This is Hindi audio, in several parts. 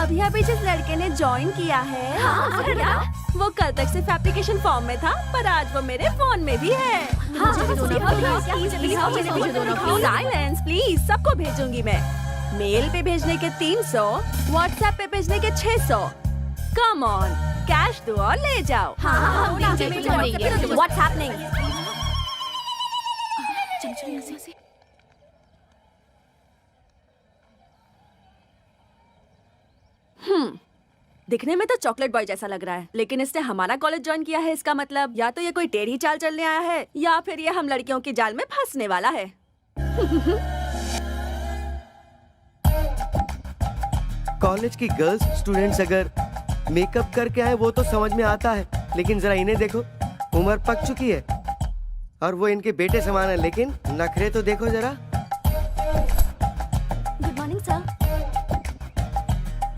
अभी अभी जिस लड़के ने ज्वाइन किया है वो कल तक सिर्फ एप्लीकेशन फॉर्म में था, पर आज वो मेरे फोन में भी है। साइलेंस प्लीज, सबको भेजूंगी मैं। मेल पे भेजने के 300, व्हाट्सएप पे भेजने के 600। कम ऑन, कैश दो और ले जाओ। What's happening? दिखने में तो चॉकलेट बॉय जैसा लग रहा है, लेकिन इसने हमारा कॉलेज ज्वाइन किया है। इसका मतलब या तो ये कोई टेढ़ी चाल चलने आया है, या फिर ये हम लड़कियों की जाल में फंसने वाला है। कॉलेज की गर्ल्स स्टूडेंट्स अगर मेकअप करके आए वो तो समझ में आता है, लेकिन जरा इन्हें देखो, उम्र पक चुकी है और वो इनके बेटे समान है, लेकिन नखरे तो देखो जरा। Good morning sir.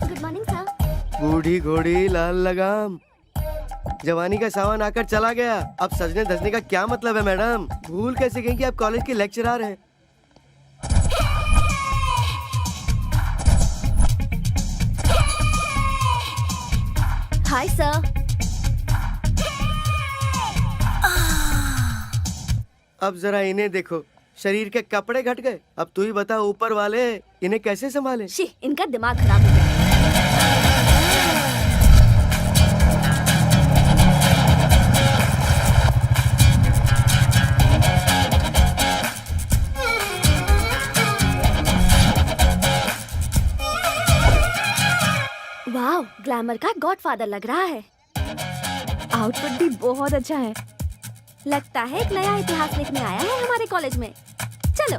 Good morning sir. बूढ़ी घोड़ी लाल लगाम, जवानी का सावन आकर चला गया, अब सजने धजने का क्या मतलब है मैडम? भूल कैसे गई कि आप कॉलेज के लेक्चरर हैं? Hi sir. अब जरा इन्हें देखो, शरीर के कपड़े घट गए। अब तू ही बता ऊपर वाले इन्हें कैसे संभाले? शी, इनका दिमाग खराब हो गया। वाओ, ग्लैमर का गॉडफादर लग रहा है। आउटफिट भी बहुत अच्छा है। लगता है एक नया इतिहास लिखने आया है हमारे कॉलेज में। चलो।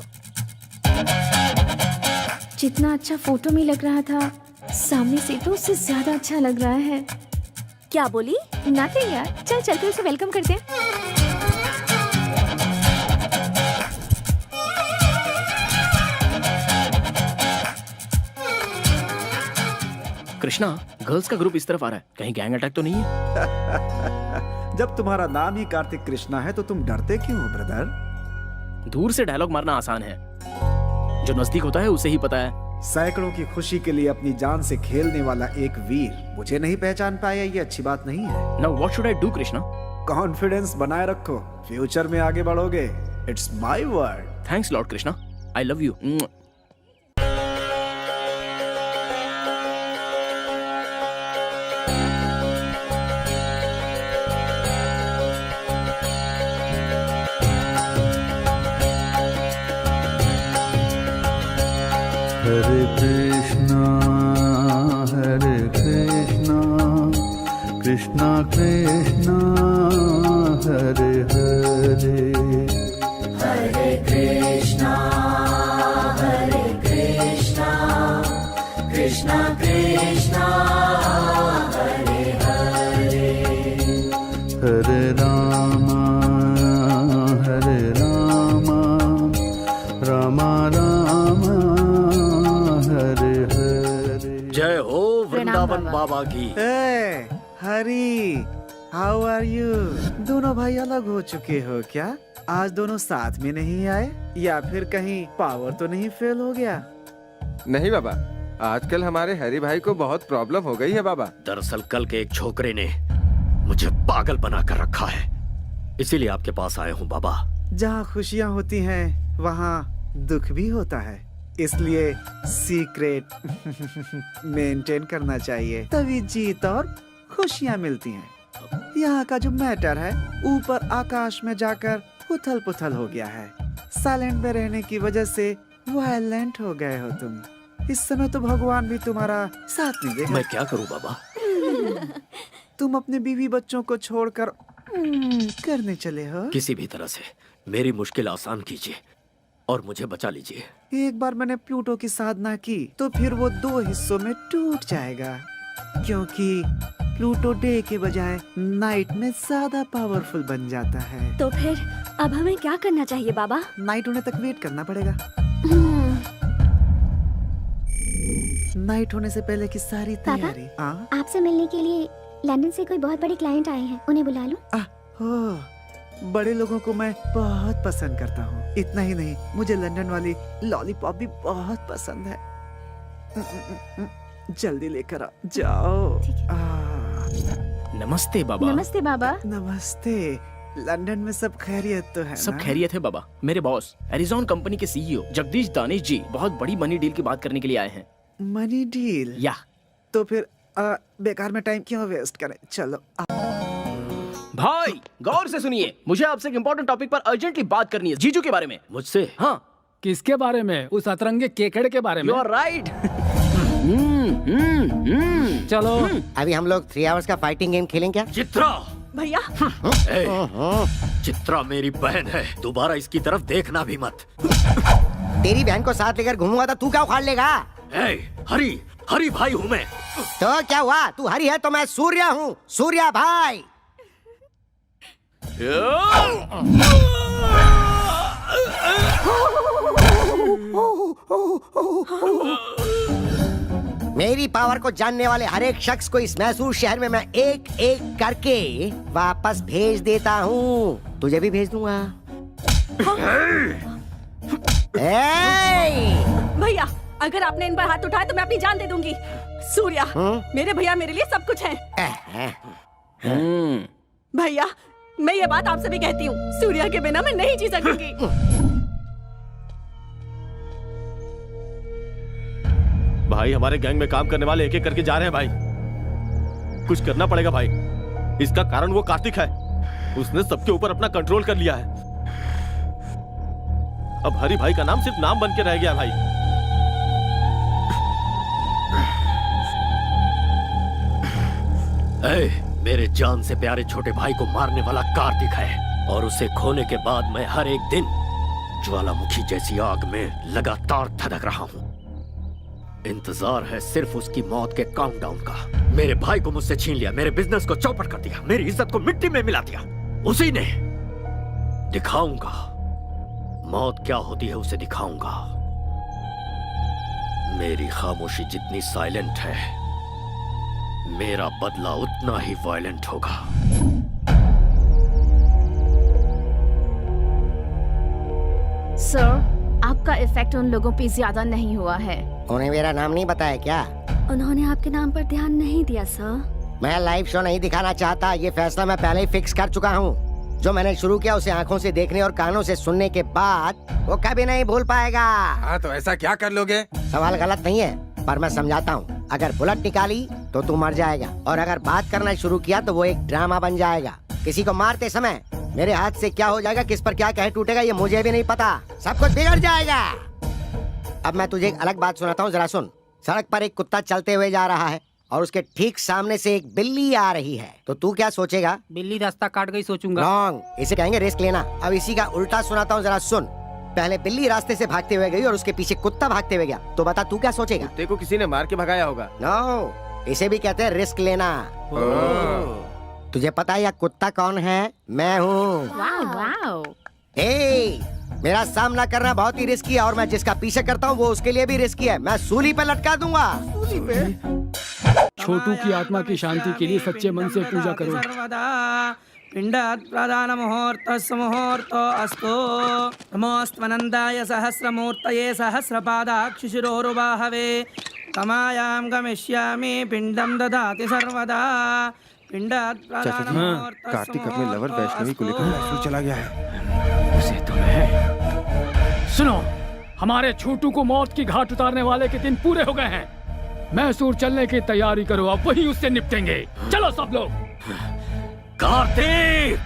जितना अच्छा फोटो में लग रहा था, सामने से तो उससे ज्यादा अच्छा लग रहा है। क्या बोली? नथिंग यार, चल चलकर उसे वेलकम करते हैं। कृष्णा, गर्ल्स का ग्रुप इस तरफ आ रहा है, कहीं गैंग अटैक तो नहीं है? जब तुम्हारा नाम ही कार्तिक कृष्णा है तो तुम डरते क्यों हो ब्रदर? दूर से डायलॉग मारना आसान है, जो नजदीक होता है उसे ही पता है। सैकड़ों की खुशी के लिए अपनी जान से खेलने वाला एक वीर मुझे नहीं पहचान पाया, ये अच्छी बात नहीं है। Now what should I do Krishna? Confidence बनाए रखो, फ्यूचर में आगे बढ़ोगे। It's my word. Thanks lord Krishna, I love you. Hare Krishna Krishna Krishna Hare Hare, Hare Krishna Krishna Krishna Hare Hare, Hare Ram Ram Ram Hare Hare. जय हो वृंदावन बाबा की। Hari, how are you? दोनों भाई अलग हो चुके हो क्या? आज दोनों साथ में नहीं आए, या फिर कहीं पावर तो नहीं फेल हो गया? नहीं बाबा, आजकल हमारे हरी भाई को बहुत प्रॉब्लम हो गई है बाबा। दरअसल कल के एक छोकरे ने मुझे पागल बना कर रखा है, इसीलिए आपके पास आया हूँ बाबा। जहाँ खुशियाँ होती हैं वहाँ दुख भी होता है, इसलिए सीक्रेट मेंटेन करना चाहिए, तभी जीत और खुशियाँ मिलती हैं। यहाँ का जो मैटर है ऊपर आकाश में जाकर उथल पुथल हो गया है। साइलेंट में रहने की वजह से वायलेंट हो गए हो तुम। इस समय तो भगवान भी तुम्हारा साथ नहीं देगा। मैं क्या करूँ बाबा? तुम अपने बीवी बच्चों को छोड़कर करने चले हो। किसी भी तरह से मेरी मुश्किल आसान कीजिए और मुझे बचा लीजिए। एक बार मैंने प्लूटो की साधना की तो फिर वो 2 हिस्सों में टूट जाएगा, क्योंकि प्लूटो डे के बजाय नाइट में ज्यादा पावरफुल बन जाता है। तो फिर अब हमें क्या करना चाहिए बाबा? नाइट होने तक वेट करना पड़ेगा। नाइट होने से पहले की सारी तैयारी। आपसे मिलने के लिए लंदन से कोई बहुत बड़े क्लाइंट आए हैं, उन्हें बुला लूं? बड़े लोगों को मैं बहुत पसंद करता हूँ। इतना ही नहीं, मुझे लंदन वाली लॉलीपॉप भी बहुत पसंद है। जल्दी लेकर आ जाओ। नमस्ते बाबा। नमस्ते बाबा। नमस्ते। लंदन में सब खैरियत तो है सब ना? खैरियत है बाबा। मेरे बॉस एरिजॉन कंपनी के सीईओ जगदीश दानिश जी बहुत बड़ी मनी डील की बात करने के लिए आए हैं। Money deal? या तो फिर बेकार में टाइम क्यों वेस्ट करें, चलो। भाई गौर से सुनिए, मुझे आपसे एक इम्पोर्टेंट टॉपिक पर अर्जेंटली बात करनी है, जीजू के बारे में। मुझसे? हाँ। किसके बारे में? उस अतरंगे केकड़े के बारे में? You are right. चलो अभी हम लोग 3 आवर्स का फाइटिंग गेम खेलें क्या? चित्रा! भैया चित्रा मेरी बहन है, दोबारा इसकी तरफ देखना भी मत। तेरी बहन को साथ लेकर घूमूंगा तो तू क्या उखाड़ लेगा? हरी हरी भाई हूँ मैं। तो क्या हुआ? तू हरी है तो मैं सूर्या हूँ, सूर्या भाई। मेरी पावर को जानने वाले हर एक शख्स को इस मैसूर शहर में मैं एक एक करके वापस भेज देता हूँ। तुझे भी भेज दूंगा। भैया अगर आपने इन पर हाथ उठाया तो मैं अपनी जान दे दूंगी। सूर्या मेरे भैया मेरे लिए सब कुछ है। भैया मैं ये बात आपसे भी कहती हूँ, सूर्या के बिना मैं नहीं जी सकूंगी। भाई हमारे गैंग में काम करने वाले एक एक करके जा रहे हैं भाई। कुछ करना पड़ेगा भाई। इसका कारण वो कार्तिक है, उसने सबके ऊपर अपना कंट्रोल कर लिया है। अब हरी भाई का नाम सिर्फ नाम बन के रह गया भाई। मेरे जान से प्यारे छोटे भाई को मारने वाला कार्तिक है, और उसे खोने के बाद मैं हर एक दिन ज्वालामुखी जैसी आग में लगातार धधक रहा हूँ। इंतजार है सिर्फ उसकी मौत के काउंटडाउन का। मेरे भाई को मुझसे छीन लिया, मेरे बिजनेस को चौपट कर दिया, मेरी इज्जत को मिट्टी में मिला दिया। उसी ने दिखाऊंगा मौत क्या होती है, उसे दिखाऊंगा। मेरी खामोशी जितनी साइलेंट है, मेरा बदला उतना ही वायलेंट होगा। सर आपका इफेक्ट उन लोगों पे ज्यादा नहीं हुआ है। उन्हें मेरा नाम नहीं बताया क्या? उन्होंने आपके नाम पर ध्यान नहीं दिया सर। मैं लाइव शो नहीं दिखाना चाहता, ये फैसला मैं पहले ही फिक्स कर चुका हूँ। जो मैंने शुरू किया उसे आंखों से देखने और कानों से सुनने के बाद वो कभी नहीं भूल पाएगा। हाँ तो ऐसा क्या कर लोगे? सवाल गलत नहीं है पर मैं समझाता हूँ। अगर बुलेट निकाली तो तू मर जाएगा, और अगर बात करना शुरू किया तो वो एक ड्रामा बन जाएगा। किसी को मारते समय मेरे हाथ से क्या हो जाएगा, किस पर क्या कह टूटेगा, ये मुझे भी नहीं पता। सब कुछ बिगड़ जाएगा। अब मैं तुझे एक अलग बात सुनाता हूँ, जरा सुन। सड़क पर एक कुत्ता चलते हुए जा रहा है और उसके ठीक सामने से एक बिल्ली आ रही है, तो तू क्या सोचेगा? बिल्ली रास्ता काट गई सोचूंगा। रॉन्ग, इसे कहेंगे रिस्क लेना। अब इसी का उल्टा सुनाता हूँ, जरा सुन। पहले बिल्ली रास्ते से भागते हुए गई और उसके पीछे कुत्ता भागते हुए गया, तो बता तू क्या सोचेगा? कुत्ते को किसी ने मार के भगाया होगा। नो, इसे भी कहते हैं रिस्क लेना। तुझे पता है यह कुत्ता कौन है? मैं हूँ। मेरा सामना करना बहुत ही रिस्की है, और मैं जिसका पीछे करता हूँ वो उसके लिए भी रिस्की है। मैं सूली पे लटका दूंगा। सूली पे? छोटू की आत्मा की शांति के लिए सच्चे मन से पूजा करो। पिंडात् प्रदान मुहूर्तस्य मुहूर्तो अस्तु। नमोऽस्त्वनन्दाय सहस्रमूर्तये सहस्रपादाक्षिशिरोरुबाहवे। तमायां गमिष्यामि पिंडं ददाति सर्वदा। पिंडात् प्रदान मुहूर्तस्य कार्तिक अपने लवर वैष्णवी को लेकर मैसूर चला गया है। उसे तुम्हें सुनो, हमारे छोटू को मौत की घाट उतारने वाले के दिन पूरे हो गए हैं। मैसूर चलने की तैयारी करो, अब वही उससे निपटेंगे। चलो सब लोग। कार्तिक!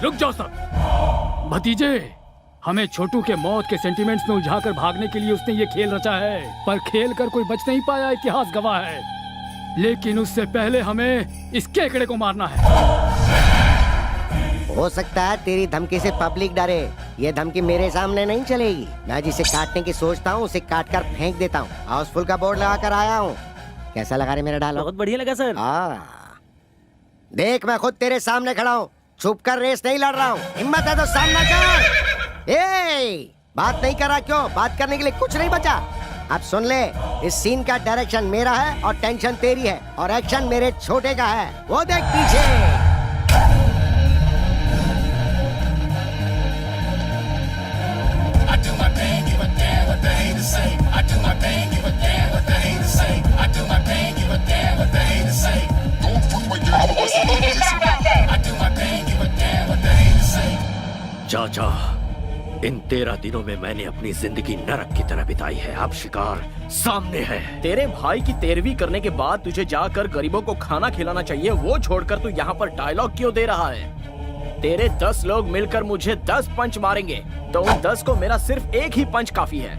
रुक जाओ सब। भतीजे, हमें छोटू के मौत के सेंटिमेंट्स में उलझाकर भागने के लिए उसने ये खेल रचा है, पर खेल कर कोई बच नहीं पाया, इतिहास गवाह है। लेकिन उससे पहले हमें इस केकड़े को मारना है। हो सकता है तेरी धमकी से पब्लिक डरे, ये धमकी मेरे सामने नहीं चलेगी। मैं जिसे काटने की सोचता हूँ उसे काट कर फेंक देता हूँ। हाउसफुल का बोर्ड लगा कर आया हूँ। कैसा लगा रे मेरा डायलॉग? बहुत बढ़िया लगा सर। देख मैं खुद तेरे सामने खड़ा हूँ, छुप कर रेस नहीं लड़ रहा हूँ। हिम्मत है तो सामना कर। बात नहीं कर रहा क्यों? बात करने के लिए कुछ नहीं बचा। अब सुन ले, इस सीन का डायरेक्शन मेरा है और टेंशन तेरी है और एक्शन मेरे छोटे का है। वो देख पीछे। चाचा, इन 13 दिनों में मैंने अपनी जिंदगी नरक की तरह बिताई है। अब शिकार सामने है। तेरे भाई की 13वीं करने के बाद तुझे जाकर गरीबों को खाना खिलाना चाहिए, वो छोड़कर तू यहाँ पर डायलॉग क्यों दे रहा है? तेरे 10 लोग मिलकर मुझे 10 पंच मारेंगे, तो उन 10 को मेरा सिर्फ एक ही पंच काफी है।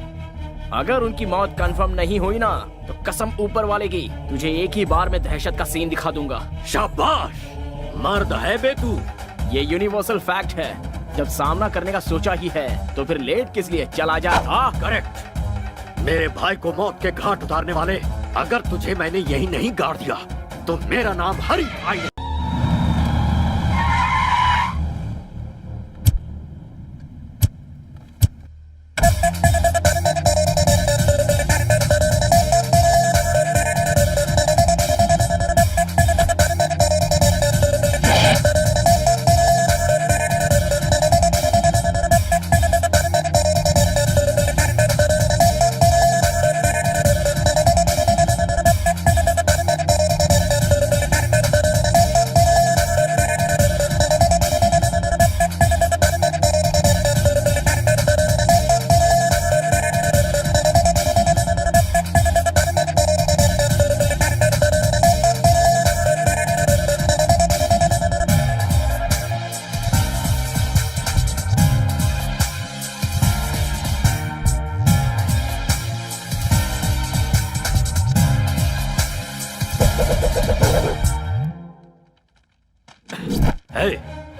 अगर उनकी मौत कंफर्म नहीं हुई ना, तो कसम ऊपर वाले की, तुझे एक ही बार में दहशत का सीन दिखा दूंगा। शाबाश, मर्द है बे तू। ये यूनिवर्सल फैक्ट है। जब सामना करने का सोचा ही है तो फिर लेट किस लिए? चला जा। करेक्ट। मेरे भाई को मौत के घाट उतारने वाले, अगर तुझे मैंने यही नहीं गाड़ दिया तो मेरा नाम हरी भाई नहीं।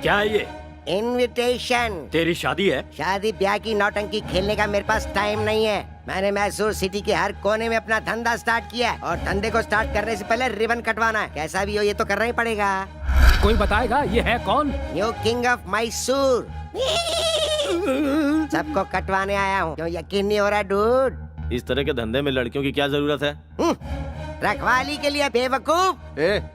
क्या है ये? इनविटेशन। तेरी शादी है? शादी ब्याह की नौटंकी खेलने का मेरे पास टाइम नहीं है। मैंने मैसूर सिटी के हर कोने में अपना धंधा स्टार्ट किया है और धंधे को स्टार्ट करने से पहले रिबन कटवाना है। कैसा भी हो ये तो करना ही पड़ेगा। कोई बताएगा ये है कौन? New king of Mysore. सबको कटवाने आया हूँ। क्यों यकीन नहीं हो रहा डूड? इस तरह के धंधे में लड़कियों की क्या जरूरत है? रखवाली के लिए बेवकूफ।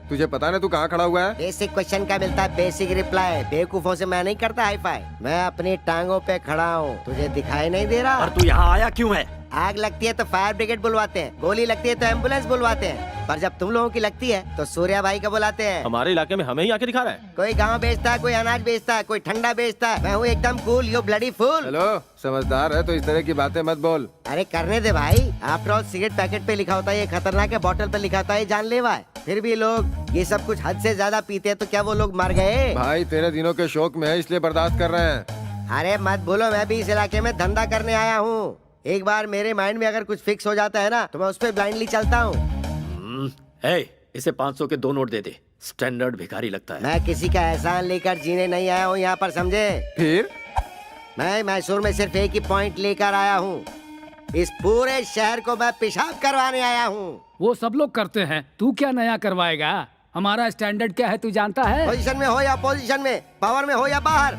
तुझे पता ना तू कहाँ खड़ा हुआ है? बेसिक क्वेश्चन का मिलता है बेसिक रिप्लाई। बेवकूफों से मैं नहीं करता हाई फाई। मैं अपनी टांगों पे खड़ा हूँ, तुझे दिखाई नहीं दे रहा? और तू यहाँ आया क्यों है? आग लगती है तो फायर ब्रिगेड बुलवाते हैं, गोली लगती है तो एम्बुलेंस बुलवाते हैं, पर जब तुम लोगों की लगती है तो सूर्या भाई का बुलाते हैं। हमारे इलाके में हमें ही आके दिखा रहा है। कोई गाँव बेचता है, कोई अनाज बेचता है, कोई ठंडा बेचता है। मैं हूँ एकदम cool, you bloody fool. Hello, समझदार है तो इस तरह की बातें मत बोल। अरे करने दे भाई। आफ्टर ऑल सिगरेट पैकेट पे लिखा होता है ये खतरनाक है, बॉटल पे लिखा होता है ये जानलेवा है। फिर भी लोग ये सब कुछ हद से ज्यादा पीते हैं, तो क्या वो लोग मर गए? भाई 13 दिनों के शौक में है इसलिए बर्दाश्त कर रहे हैं। अरे मत बोलो, मैं भी इस इलाके में धंधा करने आया हूँ। एक बार मेरे माइंड में अगर कुछ फिक्स हो जाता है ना, तो मैं उस पर ब्लाइंडली चलता हूँ। इसे 500 के 2 नोट दे दे। स्टैंडर्ड भिखारी लगता है। मैं किसी का एहसान लेकर जीने नहीं आया हूँ यहाँ पर, समझे? फिर मैं मैसूर में सिर्फ एक ही पॉइंट लेकर आया हूँ। इस पूरे शहर को मैं पेशाब करवाने आया हूँ। वो सब लोग करते हैं, तू क्या नया करवाएगा? हमारा स्टैंडर्ड क्या है तू जानता है? पोजीशन में हो या अपोजिशन में, पावर में हो या बाहर,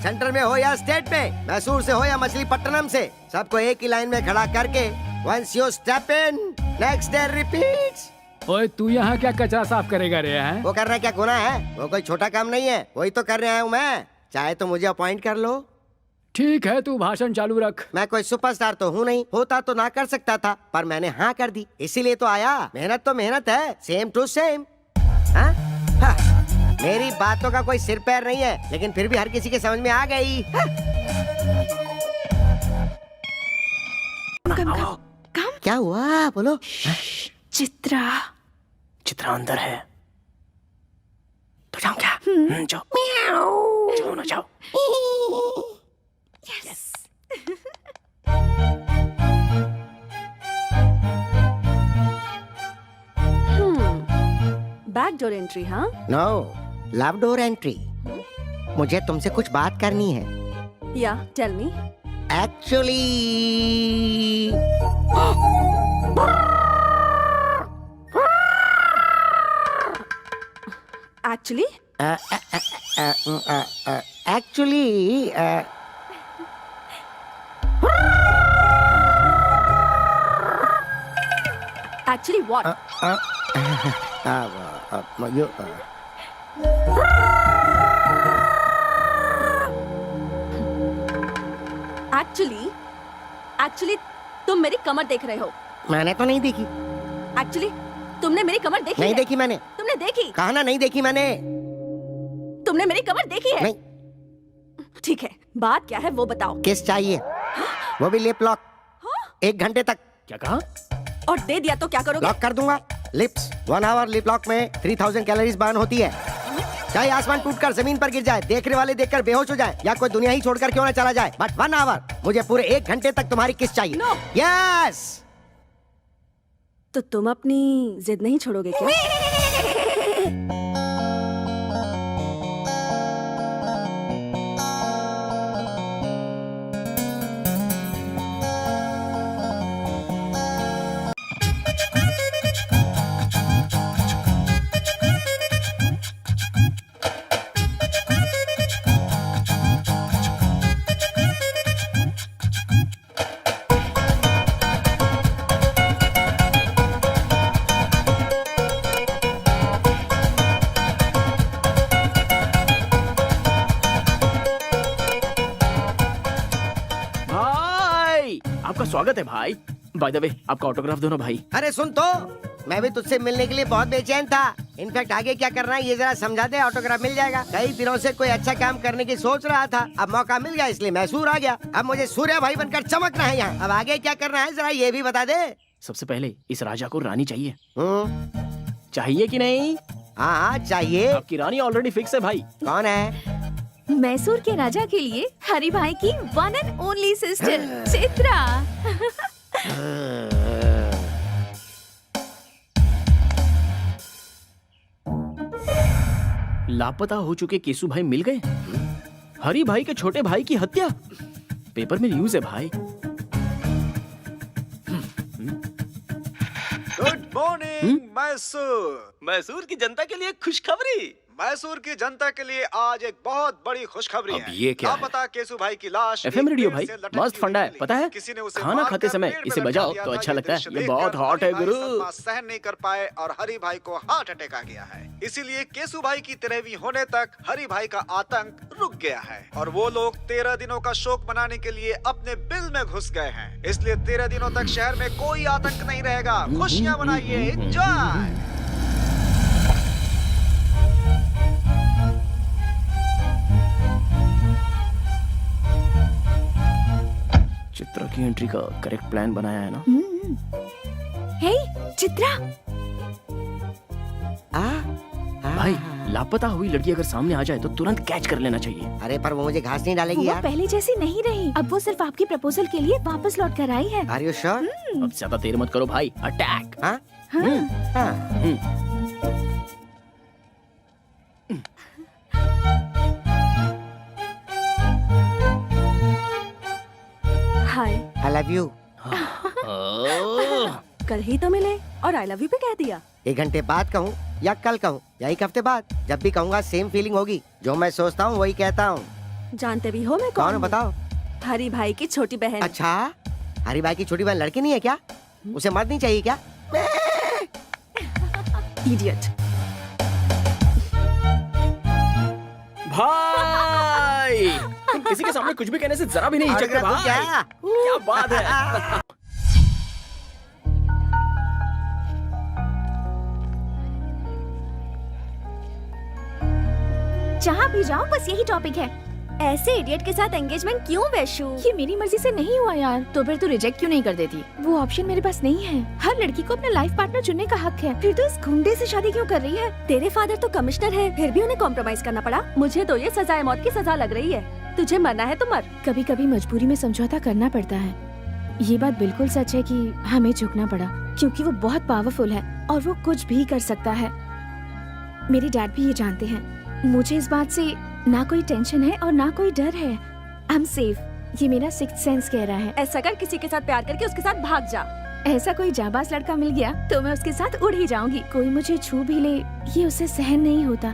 सेंटर में हो या स्टेट में, मैसूर से हो या मछलीपट्टनम से, सबको एक ही लाइन में खड़ा करके once you step in, next day repeats। ओए तू यहाँ क्या कचरा साफ करेगा रे? हैं? वो करना क्या गुनाह है? वो कोई छोटा काम नहीं है, वही तो करने आया हूँ मैं। चाहे तो मुझे अपॉइंट कर लो। ठीक है, तू भाषण चालू रख। मैं कोई सुपरस्टार तो हूँ नहीं, होता तो ना कर सकता था, पर मैंने हाँ कर दी, इसीलिए तो आया। मेहनत तो मेहनत है, सेम टू सेम। मेरी बातों का कोई सिर पैर नहीं है, लेकिन फिर भी हर किसी के समझ में आ गई। क्या हुआ बोलो? चित्रा अंदर है तो जाओ क्या? जाओ ना जाओ। Back door entry? हाँ, नो, लव डोर एंट्री। मुझे तुमसे कुछ बात करनी है। या tell me. Actually actually actually actually what? Actually तुम मेरी कमर देख रहे हो। मैंने तो नहीं देखी। एक्चुअली तुमने मेरी कमर देखी नहीं है? देखी मैंने। तुमने देखी? कहा ना नहीं देखी मैंने। तुमने मेरी कमर देखी है? नहीं। ठीक है, बात क्या है वो बताओ। किस चाहिए? वो भी लिप लॉक। 1 घंटे तक। क्या कहा? और दे दिया तो क्या करोगे? लॉक कर दूंगा। लिप्स 1 आवर लिप लॉक में 3000 कैलोरीज बर्न होती है। चाहे आसमान टूटकर जमीन पर गिर जाए, देखने वाले देखकर बेहोश हो जाए, या कोई दुनिया ही छोड़कर क्यों ना चला जाए, बट 1 आवर, मुझे पूरे 1 घंटे तक तुम्हारी किस चाहिए। No. यस। तो तुम अपनी जिद नहीं छोड़ोगे क्या? आपका स्वागत है भाई। बाय द वे, आपका ऑटोग्राफ दो ना भाई। अरे सुन तो, मैं भी तुझसे मिलने के लिए बहुत बेचैन था। इनफैक्ट आगे क्या करना है ये जरा समझा दे, ऑटोग्राफ मिल जाएगा। कई दिनों से कोई अच्छा काम करने की सोच रहा था, अब मौका मिल गया इसलिए मैसूर आ गया। अब मुझे सूर्य भाई बनकर चमकना है यहाँ। अब आगे क्या करना है जरा ये भी बता दे। सबसे पहले इस राजा को रानी चाहिए। चाहिए कि नहीं? हाँ चाहिए। आपकी रानी ऑलरेडी फिक्स है भाई। कौन है? मैसूर के राजा के लिए हरि भाई की 1 एंड ओनली सिस्टर चित्रा। लापता हो चुके केसु भाई मिल गए। हरि भाई के छोटे भाई की हत्या पेपर में न्यूज है भाई। Good morning Mysore. मैसूर की जनता के लिए खुशखबरी। मैसूर की जनता के लिए आज एक बहुत बड़ी खुशखबरी है। ये क्या है? लापता केसु भाई की लाश एफएम रेडियो एक भाई पेड़ से लटकती मस्त फंडा है, हुई पता है? किसी ने उसे खाना मारकर खाते समय पेड़ में इसे लटका बजाओ दिया तो था। अच्छा ये लगता है। दृश्य ये देखकर बहुत हॉट है हरि भाई गुरु। सदमा सहन नहीं कर पाए और हरि भाई को हार्ट अटैक आ गया है। इसीलिए केसु भाई की 13वीं होने तक हरि भाई का आतंक रुक गया है और वो लोग 13 दिनों का शोक मनाने के लिए अपने बिल में घुस गए हैं। इसलिए 13 दिनों तक शहर में कोई आतंक नहीं रहेगा। खुशियां मनाइए, एंजॉय। चित्रा की एंट्री का करेक्ट प्लान बनाया है ना? हे चित्रा। भाई लापता हुई लड़की अगर सामने आ जाए तो तुरंत कैच कर लेना चाहिए। अरे पर वो मुझे घास नहीं डालेगी वो यार। पहले जैसी नहीं रही, अब वो सिर्फ आपकी प्रपोजल के लिए वापस लौट कर आई है। Are you sure? अब ज्यादा देर मत करो भाई, अटैक। हाँ? Hi, I love you. कल ही तो मिले और आई लव यू भी कह दिया। 1 घंटे बाद कहूँ या कल कहूँ या 1 हफ्ते बाद, जब भी कहूँगा सेम फीलिंग होगी। जो मैं सोचता हूँ वही कहता हूँ। जानते भी हो मैं कौन कौन हो हूँ? बताओ। हरि भाई की छोटी बहन। अच्छा, हरी भाई की छोटी बहन लड़की नहीं है क्या? उसे मर्द नहीं चाहिए क्या? इडियट। भाई तुम किसी के सामने कुछ भी कहने से जरा भी नहीं हिचकते भाई। क्या बात है। जहाँ भी जाऊँ बस यही टॉपिक है। ऐसे इडियट के साथ एंगेजमेंट क्यों वैशु? ये मेरी मर्जी से नहीं हुआ यार। तो फिर तू रिजेक्ट क्यों नहीं कर देती? वो ऑप्शन मेरे पास नहीं है। हर लड़की को अपना लाइफ पार्टनर चुनने का हक है। फिर तो इस गुंडे से शादी क्यों कर रही है? तेरे फादर तो कमिश्नर है, फिर भी उन्हें कॉम्प्रोमाइज करना पड़ा। मुझे तो ये सजाए मौत की सजा लग रही है। तुझे मरना है तो मर। कभी कभी मजबूरी में समझौता करना पड़ता है। ये बात बिल्कुल सच है कि हमें झुकना पड़ा, क्योंकि वो बहुत पावरफुल है और वो कुछ भी कर सकता है। मेरे डैड भी ये जानते हैं। मुझे इस बात से ना कोई टेंशन है और ना कोई डर है। I am safe. ये मेरा सिक्स्थ सेंस कह रहा है। ऐसा कर, किसी के साथ प्यार करके उसके साथ भाग जा। ऐसा कोई जाबाज लड़का मिल गया तो मैं उसके साथ उड़ ही जाऊंगी। कोई मुझे छू भी ले ये उसे सहन नहीं होता।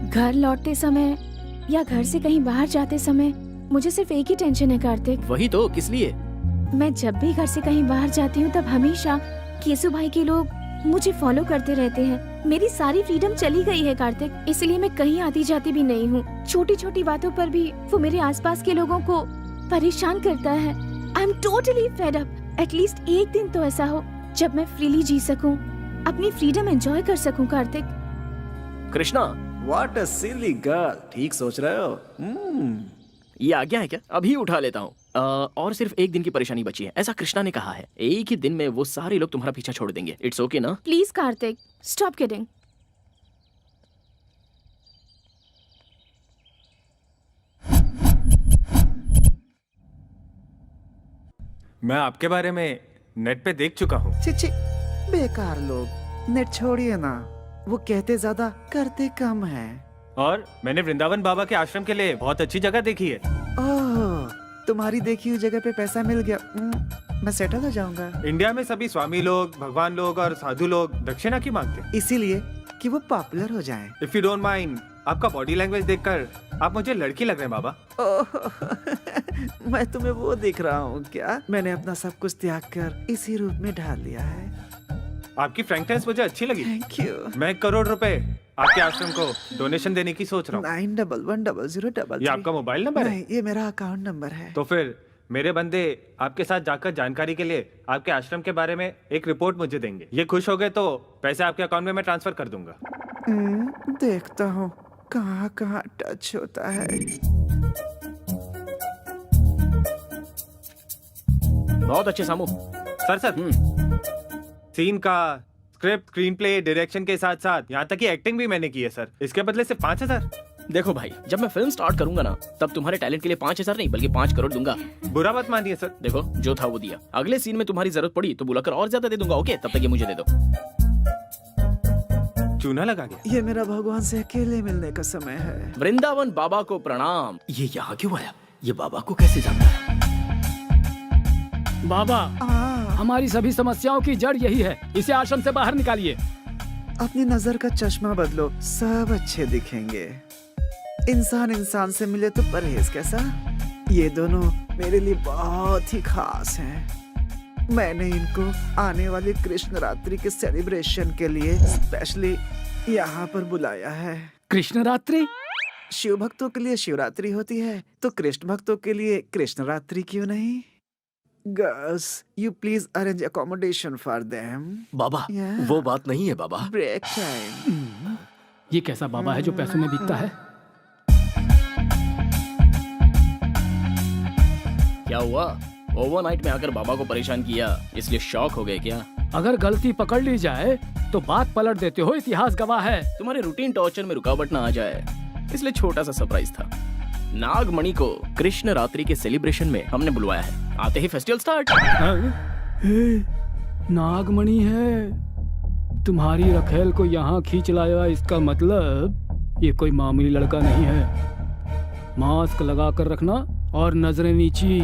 घर लौटते समय या घर से कहीं बाहर जाते समय मुझे सिर्फ एक ही टेंशन है कार्तिक। वही तो, किस लिए? मैं जब भी घर से कहीं बाहर जाती हूँ तब हमेशा केसु भाई के लोग मुझे फॉलो करते रहते हैं। मेरी सारी फ्रीडम चली गई है कार्तिक, इसलिए मैं कहीं आती जाती भी नहीं हूँ। छोटी छोटी बातों पर भी वो मेरे आसपास के लोगों को परेशान करता है। I am totally fed up. At least एक दिन तो ऐसा हो जब मैं फ्रीली जी सकूं, अपनी फ्रीडम एंजॉय कर सकूं Kartik. Krishna, what a silly girl. ठीक सोच रहे हो। ये आ गया है क्या? अभी उठा लेता हूँ। और सिर्फ एक दिन की परेशानी बची है, ऐसा कृष्णा ने कहा है। एक ही दिन में वो सारे लोग तुम्हारा पीछा छोड़ देंगे। इट्स ओके ना? Please Kartik, stop kidding. मैं आपके बारे में नेट पे देख चुका हूँ। छी छी, बेकार लोग। नेट छोड़िए ना, वो कहते ज्यादा करते कम है। और मैंने वृंदावन बाबा के आश्रम के लिए बहुत अच्छी जगह देखी है। ओह, तुम्हारी देखी हुई जगह पे पैसा मिल गया, मैं सेटल हो जाऊंगा। इंडिया में सभी स्वामी लोग, भगवान लोग और साधु लोग दक्षिणा की मांगते हैं, इसीलिए कि वो पॉपुलर हो जाएं। इफ यू डोंट माइंड, आपका बॉडी लैंग्वेज देखकर आप मुझे लड़की लग रहे हैं बाबा। मैं तुम्हें वो दिख रहा हूँ क्या? मैंने अपना सब कुछ त्याग कर इसी रूप में ढाल लिया है। आपकी फ्रैंकनेस मुझे अच्छी लगी। Thank you. मैं 1 करोड़ रुपए आपके आश्रम को डोनेशन देने की सोच रहा हूँ। 911003। ये आपका मोबाइल नंबर है? नहीं, ये मेरा अकाउंट नंबर है। तो फिर मेरे बंदे आपके साथ जाकर जानकारी के लिए आपके आश्रम के बारे में एक रिपोर्ट मुझे देंगे। ये खुश हो गए तो पैसे आपके अकाउंट में मैं ट्रांसफर कर दूंगा। देखता हूँ कहाँ कहाँ टच होता है। बहुत अच्छे सामू। सर सीन का स्क्रिप्ट, स्क्रीन प्ले, डायरेक्शन के साथ साथ यहाँ तक की एक्टिंग भी मैंने की है सर। इसके बदले सिर्फ 5000। देखो भाई, जब मैं फिल्म स्टार्ट करूंगा ना, तब तुम्हारे टैलेंट के लिए 5000 नहीं बल्कि 5 करोड़ दूंगा। बुरा मत मानिए सर। देखो, जो था वो दिया। अगले सीन में तुम्हारी जरूरत पड़ी तो बुलाकर और ज्यादा दे दूंगा। ओके, तब तक ये मुझे दे दो। चूना लगा गया। ये मेरा भगवान से अकेले मिलने का समय है। वृंदावन बाबा को प्रणाम। ये यहाँ क्यों आया? ये बाबा को कैसे जानता है? बाबा, हमारी सभी समस्याओं की जड़ यही है। इसे आश्रम से बाहर निकालिए। अपनी नजर का चश्मा बदलो, सब अच्छे दिखेंगे। इंसान इंसान से मिले तो परहेज कैसा? ये दोनों मेरे लिए बहुत ही खास हैं। मैंने इनको आने वाली कृष्ण रात्रि के सेलिब्रेशन के लिए स्पेशली यहाँ पर बुलाया है। कृष्ण रात्रि? शिव भक्तों के लिए शिवरात्रि होती है, तो कृष्ण भक्तों के लिए कृष्ण रात्रि क्यों नहीं? Girls, you please arrange accommodation for them. बाबा, वो बात नहीं है बाबा। Break time. ये कैसा बाबा है जो पैसों में बिकता है? क्या हुआ? ओवरनाइट में आकर बाबा को परेशान किया, इसलिए शॉक हो गए क्या? अगर गलती पकड़ ली जाए तो बात पलट देते हो, इतिहास गवाह है। तुम्हारे रूटीन टॉर्चर में रुकावट ना आ जाए, इसलिए छोटा सा सरप्राइज था। नागमणि को कृष्ण रात्रि के सेलिब्रेशन में हमने बुलवाया है। आते ही फेस्टिवल स्टार्ट। नागमणि है, तुम्हारी रखेल को यहाँ खींच लाया, इसका मतलब ये कोई मामूली लड़का नहीं है। मास्क लगा कर रखना और नजरें नीची।